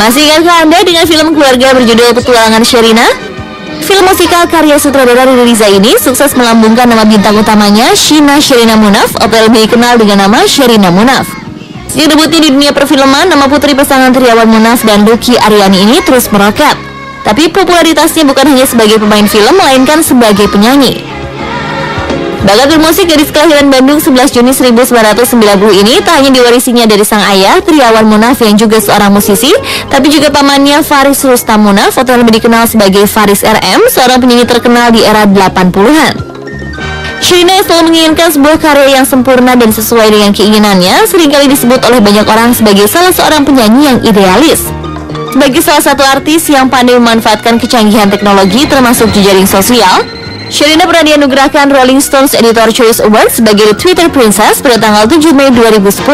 Masih ingatkah Anda dengan film keluarga berjudul Petualangan Sherina? Film musikal karya sutradara Riri Riza ini sukses melambungkan nama bintang utamanya, Sheena Sherina Munaf, atau lebih dikenal dengan nama Sherina Munaf. Yang debutnya di dunia perfilman, nama putri pasangan Triawan Munaf dan Lucky Aryani ini terus meroket. Tapi popularitasnya bukan hanya sebagai pemain film, melainkan sebagai penyanyi. Bakat bermusik gadis kelahiran Bandung 11 Juni 1990 ini tak hanya diwarisinya dari sang ayah, Triawan Munaf yang juga seorang musisi, tapi juga pamannya Faris Rustam Munaf atau yang lebih dikenal sebagai Faris RM, seorang penyanyi terkenal di era 80-an. Sherina yang selalu menginginkan sebuah karya yang sempurna dan sesuai dengan keinginannya, seringkali disebut oleh banyak orang sebagai salah seorang penyanyi yang idealis. Sebagai salah satu artis yang pandai memanfaatkan kecanggihan teknologi termasuk jejaring sosial, Sherina pernah dianugerahkan Rolling Stones Editor Choice Award sebagai Twitter Princess pada tanggal 7 Mei 2010.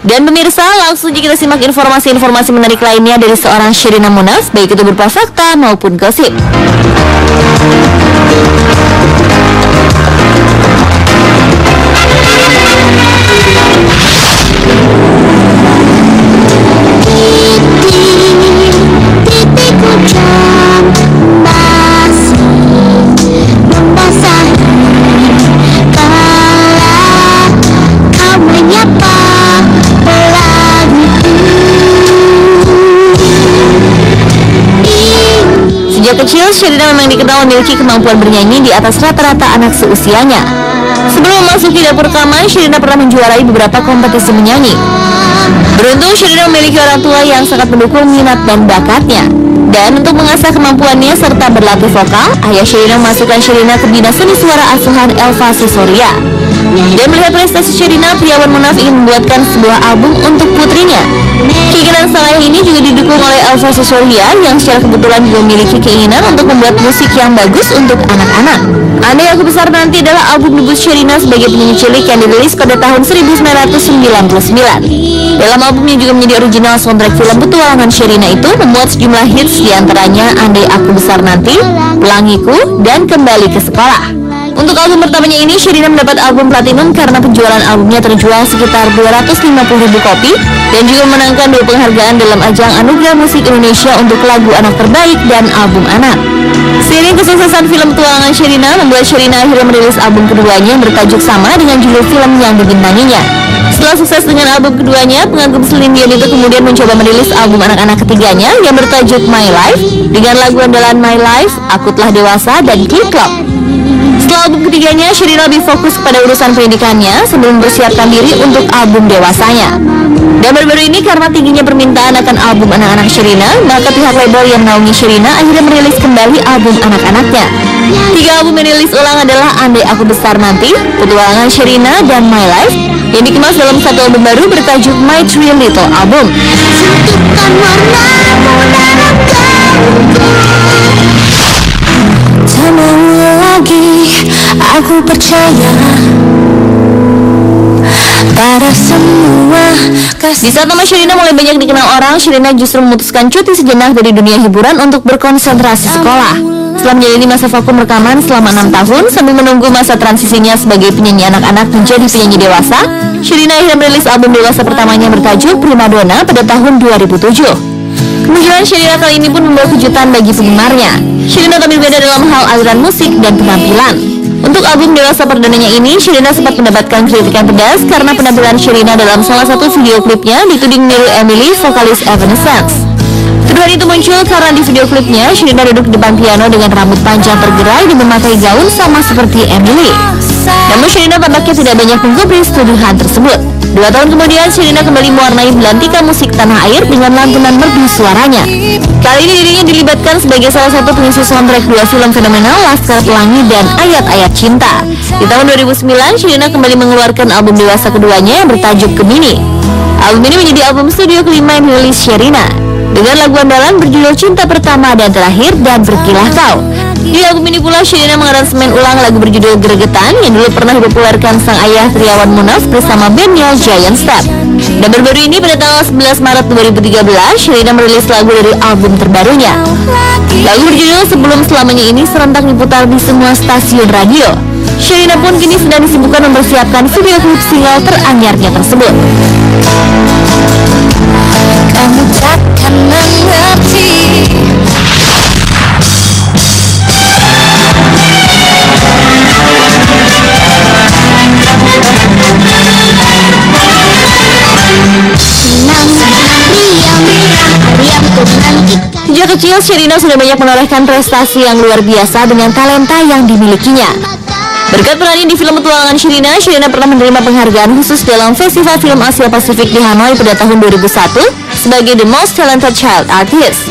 Dan pemirsa, langsung saja kita simak informasi-informasi menarik lainnya dari seorang Sherina Munaf, baik itu berupa fakta maupun gosip. Sejak kecil, Sherina memang dikenal memiliki kemampuan bernyanyi di atas rata-rata anak seusianya. Sebelum memasuki dapur rekaman, Sherina pernah menjuarai beberapa kompetisi menyanyi. Beruntung, Sherina memiliki orang tua yang sangat mendukung minat dan bakatnya. Dan untuk mengasah kemampuannya serta berlatih vokal, ayah Sherina memasukkan Sherina ke Dinas Seni Suara Asuhan Elva Susoria. Dan melihat prestasi Sherina, Triawan Munaf ingin membuatkan sebuah album untuk putrinya. Keinginan sang ayah ini juga didukung oleh Elva Susoria yang secara kebetulan juga memiliki keinginan untuk membuat musik yang bagus untuk anak-anak. Andai Aku Besar Nanti adalah album debut Sherina sebagai penyanyi cilik yang dirilis pada tahun 1999. Dalam albumnya juga menjadi original soundtrack film Petualangan Sherina itu memuat sejumlah hits diantaranya Andai Aku Besar Nanti, Pelangiku, dan Kembali ke Sekolah. Untuk album pertamanya ini, Sherina mendapat album platinum karena penjualan albumnya terjual sekitar 250.000 kopi dan juga memenangkan 2 penghargaan dalam ajang Anugerah Musik Indonesia untuk lagu anak terbaik dan album anak. Seiring kesuksesan film Petualangan Sherina membuat Sherina akhirnya merilis album keduanya yang bertajuk sama dengan judul film yang dibintanginya. Setelah sukses dengan album keduanya, pengagum Celine Dion itu kemudian mencoba merilis album anak-anak ketiganya yang bertajuk My Life dengan lagu andalan My Life, Aku Telah Dewasa, dan Click Clock. Setelah album ketiganya, Sherina lebih fokus pada urusan pendidikannya sebelum bersiapkan diri untuk album dewasanya. Dan baru-baru ini karena tingginya permintaan akan album anak-anak Sherina, maka pihak label yang menaungi Sherina akhirnya merilis kembali album anak-anaknya. 3 album yang dirilis ulang adalah Andai Aku Besar Nanti, Petualangan Sherina, dan My Life, yang dikemas dalam satu album baru bertajuk My Three Little Album. Aku percaya pada semua Di saat nama Sherina mulai banyak dikenal orang, Sherina justru memutuskan cuti sejenak dari dunia hiburan untuk berkonsentrasi sekolah. Setelah menjalani masa vakum rekaman selama 6 tahun sambil menunggu masa transisinya sebagai penyanyi anak-anak menjadi penyanyi dewasa, Sherina akhirnya merilis album dewasa pertamanya bertajuk Primadona pada tahun 2007. Kemunculan Sherina kali ini pun membawa kejutan bagi penggemarnya. Sherina tampil beda dalam hal aliran musik dan penampilan. Untuk album dewasa perdananya ini, Sherina sempat mendapatkan kritikan pedas karena penampilan Sherina dalam salah satu video klipnya dituding meniru Emily, vokalis Evanescence. Tuduhan itu muncul karena di video klipnya Sherina duduk di depan piano dengan rambut panjang tergerai dan memakai gaun sama seperti Emily. Namun Sherina tampaknya tidak banyak menggubris tuduhan tersebut. 2 tahun kemudian, Sherina kembali mewarnai belantika musik tanah air dengan lantunan merdu suaranya. Kali ini dirinya dilibatkan sebagai salah satu pengisi soundtrack 2 film fenomenal Laskar Pelangi dan Ayat-Ayat Cinta. Di tahun 2009, Sherina kembali mengeluarkan album dewasa keduanya yang bertajuk Gemini. Album ini menjadi album studio kelima yang dirilis Sherina dengan lagu andalan berjudul Cinta Pertama dan Terakhir dan Berkilah Kau. Di album ini pula Sherina mengaransemen ulang lagu berjudul Gregetan yang dulu pernah dipopulerkan sang ayah Triawan Munaf bersama bandnya Giant Step. Dan baru-baru ini pada tanggal 11 Maret 2013 Sherina merilis lagu dari album terbarunya. Lagu berjudul Sebelum Selamanya ini serentak diputar di semua stasiun radio. Sherina pun kini sedang disibukkan mempersiapkan video klip single teranyarnya tersebut. Kamu takkan mengerti. Sejak kecil, Sherina sudah banyak menorehkan prestasi yang luar biasa dengan talenta yang dimilikinya. Berkat perannya di film petualangan Sherina, Sherina pernah menerima penghargaan khusus dalam Festival Film Asia Pasifik di Hanoi pada tahun 2001 sebagai The Most Talented Child Artist.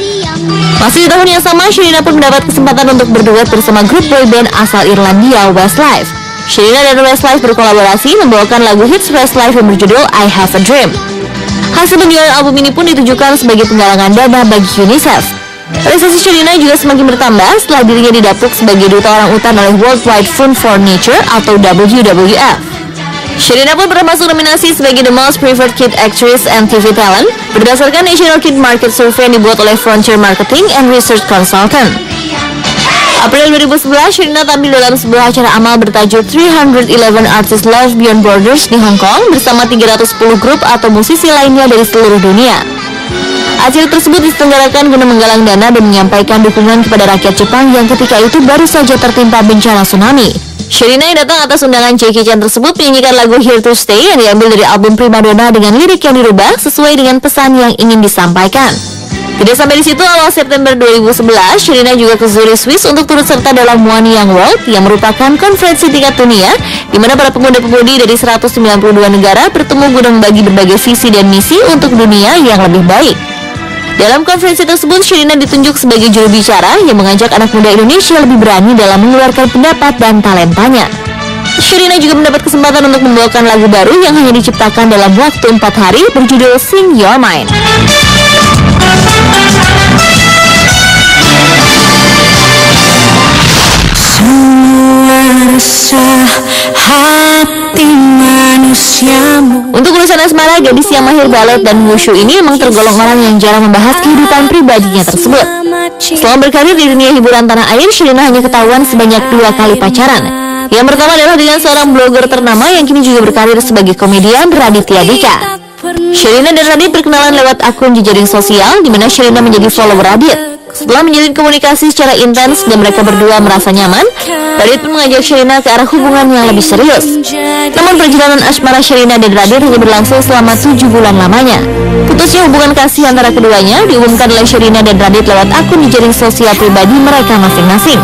Masih di tahun yang sama, Sherina pun mendapat kesempatan untuk berduet bersama grup boyband asal Irlandia Westlife. Sherina dan Westlife berkolaborasi membawakan lagu hits Westlife yang berjudul I Have a Dream. Hasil penjualan album ini pun ditujukan sebagai penggalangan dana bagi UNICEF. Prestasi Sherina juga semakin bertambah setelah dirinya didapuk sebagai duta orang utan oleh World Wide Fund for Nature atau WWF. Sherina pun pernah masuk nominasi sebagai The Most Preferred Kid Actress and TV Talent berdasarkan National Kid Market Survey yang dibuat oleh Frontier Marketing and Research Consultant. April 2011, Sherina tampil dalam sebuah acara amal bertajuk 311 Artists Live Beyond Borders di Hong Kong bersama 310 grup atau musisi lainnya dari seluruh dunia. Acara tersebut diselenggarakan guna menggalang dana dan menyampaikan dukungan kepada rakyat Jepang yang ketika itu baru saja tertimpa bencana tsunami. Sherina yang datang atas undangan Jackie Chan tersebut menyanyikan lagu Here to Stay yang diambil dari album Primadonna dengan lirik yang dirubah sesuai dengan pesan yang ingin disampaikan. Tidak sampai di situ, awal September 2011, Sherina juga ke Zurich, Swiss untuk turut serta dalam One Young World yang merupakan konferensi tingkat dunia di mana para pemuda-pemudi dari 192 negara bertemu guna membagi berbagai visi dan misi untuk dunia yang lebih baik. Dalam konferensi tersebut, Sherina ditunjuk sebagai juru bicara yang mengajak anak muda Indonesia lebih berani dalam mengeluarkan pendapat dan talentanya. Sherina juga mendapat kesempatan untuk membawakan lagu baru yang hanya diciptakan dalam waktu 4 hari berjudul Sing Your Mind. Hati manusiamu. Untuk urusan asmara, gadis yang mahir balet dan wushu ini memang tergolong orang yang jarang membahas kehidupan pribadinya tersebut. Selama berkarir di dunia hiburan tanah air, Sherina hanya ketahuan sebanyak 2 kali pacaran. Yang pertama adalah dengan seorang blogger ternama yang kini juga berkarir sebagai komedian, Raditya Dika. Sherina dan Radit berkenalan lewat akun jejaring sosial di mana Sherina menjadi follower Radit. Setelah menjalin komunikasi secara intens dan mereka berdua merasa nyaman, Radit pun mengajak Sherina ke arah hubungan yang lebih serius. Namun perjalanan asmara Sherina dan Radit hanya berlangsung selama 7 bulan lamanya. Putusnya hubungan kasih antara keduanya diumumkan oleh Sherina dan Radit lewat akun jejaring sosial pribadi mereka masing-masing.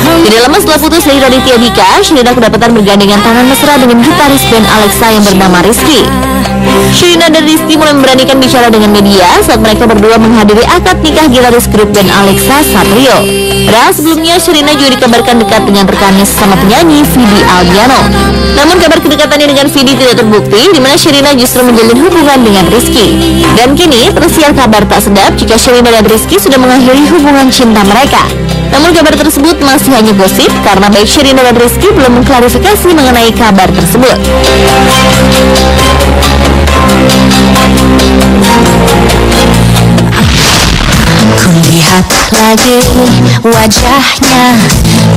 Tidak lama setelah putus dari Raditya Dika, Sherina kedapatan bergandengan tangan mesra dengan gitaris band Alexa yang bernama Rizky. Sherina dan Rizky mulai memberanikan bicara dengan media saat mereka berdua menghadiri akad nikah gitaris grup band Alexa, Satrio. Padahal sebelumnya Sherina juga dikabarkan dekat dengan rekannya sesama penyanyi, Vidi Aldiano. Namun kabar kedekatannya dengan Vidi tidak terbukti, di mana Sherina justru menjalin hubungan dengan Rizky. Dan kini tersiar kabar tak sedap jika Sherina dan Rizky sudah mengakhiri hubungan cinta mereka. Namun kabar tersebut masih hanya gosip karena baik Sherina dan Rizky belum mengklarifikasi mengenai kabar tersebut. Kulihat lagi wajahnya,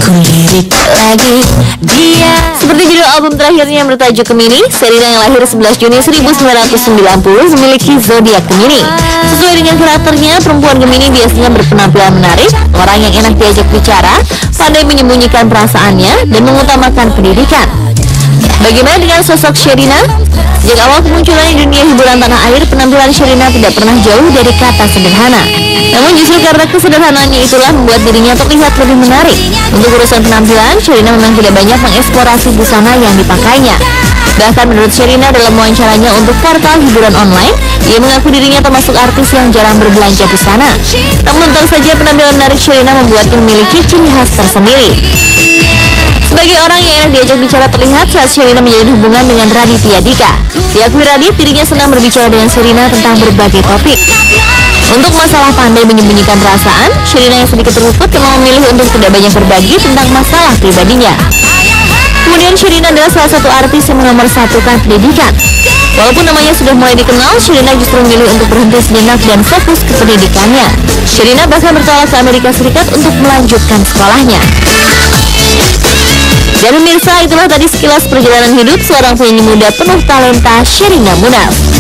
kulirik lagi dia. Seperti judul album terakhirnya yang bertajuk Gemini, Sherina yang lahir 11 Juni 1990 memiliki zodiak Gemini. Sesuai dengan karakternya, perempuan Gemini biasanya berpenampilan menarik, orang yang enak diajak bicara, pandai menyembunyikan perasaannya, dan mengutamakan pendidikan. Bagaimana dengan sosok Sherina? Sejak awal kemunculannya di dunia hiburan tanah air, penampilan Sherina tidak pernah jauh dari kata sederhana. Namun justru karena kesederhanaannya itulah membuat dirinya terlihat lebih menarik. Untuk urusan penampilan, Sherina memang tidak banyak mengeksplorasi busana yang dipakainya. Bahkan menurut Sherina dalam wawancaranya untuk portal hiburan online, ia mengaku dirinya termasuk artis yang jarang berbelanja busana. Namun tentu saja penampilan menarik Sherina membuatnya memiliki ciri khas tersendiri. Sebagai orang yang enak diajak bicara terlihat saat Sherina menjalin hubungan dengan Raditya Dika. Diakui Radit, dirinya senang berbicara dengan Sherina tentang berbagai topik. Untuk masalah pandai menyembunyikan perasaan, Sherina yang sedikit terluput memang memilih untuk tidak banyak berbagi tentang masalah pribadinya. Kemudian Sherina adalah salah satu artis yang menomorsatukan pendidikan. Walaupun namanya sudah mulai dikenal, Sherina justru memilih untuk berhenti sejenak dan fokus ke pendidikannya. Sherina bahkan bertolak ke Amerika Serikat untuk melanjutkan sekolahnya. Dan pemirsa, itulah tadi sekilas perjalanan hidup seorang penyanyi muda penuh talenta, Sherina Munaf.